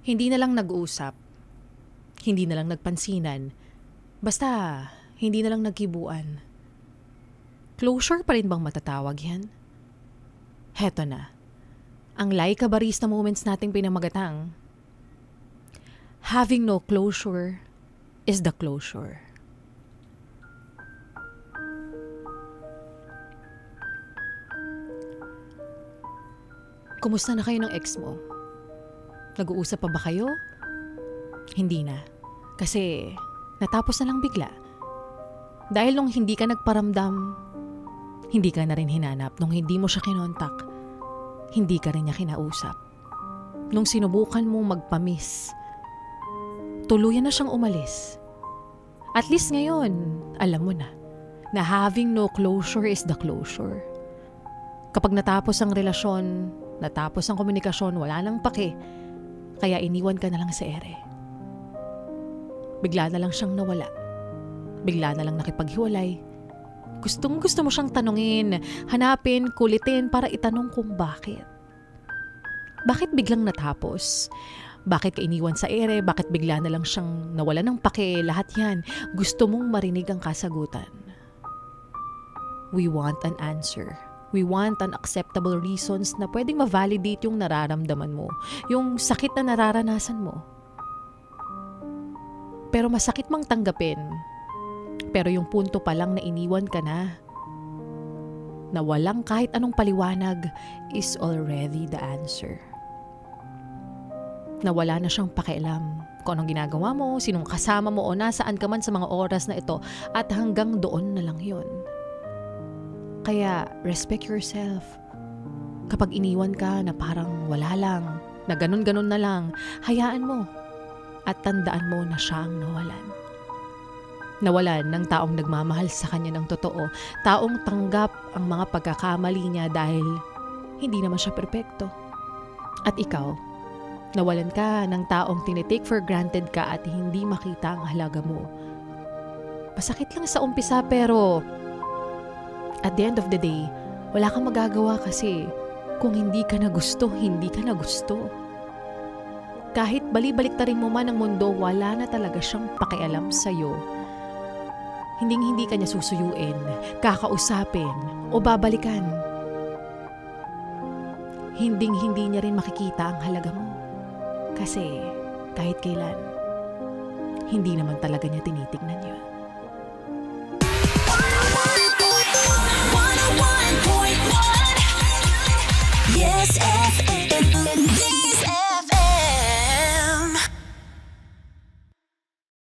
Hindi na lang nag-uusap. Hindi na lang nagpansinan. Basta, hindi na lang nagkibuan. Closure pa rin bang matatawag yan? Heto na. Ang Laika Barista moments nating pinamagatang. Having no closure is the closure. Kumusta na kayo ng ex mo? Nag-uusap pa ba kayo? Hindi na. Kasi natapos na lang bigla. Dahil nung hindi ka nagparamdam, hindi ka na rin hinanap. Nung hindi mo siya kinontak, hindi ka rin niya kinausap. Nung sinubukan mong magpamiss, tuluyan na siyang umalis. At least ngayon, alam mo na having no closure is the closure. Kapag natapos ang relasyon, natapos ang komunikasyon, wala nang pake, kaya iniwan ka na lang sa ere. Bigla na lang siyang nawala. Bigla na lang nakipaghiwalay. Gusto mo siyang tanungin, hanapin, kulitin para itanong kung bakit. Bakit biglang natapos? Bakit ka iniwan sa ere? Bakit bigla na lang siyang nawala ng pake? Lahat yan, gusto mong marinig ang kasagutan. We want an answer. We want an acceptable reasons na pwedeng ma-validate yung nararamdaman mo, yung sakit na nararanasan mo. Pero masakit mang tanggapin. Pero yung punto pa lang na iniwan ka na walang kahit anong paliwanag is already the answer. Na wala na siyang pakialam kung anong ginagawa mo, sinong kasama mo o nasaan ka man sa mga oras na ito at hanggang doon na lang yun. Kaya respect yourself. Kapag iniwan ka na parang wala lang, na ganun-ganun na lang, hayaan mo at tandaan mo na siya ang nawalan. Nawalan ng taong nagmamahal sa kanya ng totoo, taong tanggap ang mga pagkakamali niya dahil hindi naman siya perpekto. At ikaw, nawalan ka ng taong tinitake for granted ka at hindi makita ang halaga mo. Masakit lang sa umpisa pero at the end of the day, wala kang magagawa kasi kung hindi ka na gusto, hindi ka na gusto. Kahit bali-baliktarin mo man ang mundo, wala na talaga siyang pakialam sa'yo. Hinding-hindi ka niya susuyuin, kakausapin, o babalikan. Hinding-hindi niya rin makikita ang halaga mo. Kasi kahit kailan, hindi naman talaga niya tinitignan yun. Yes, FM.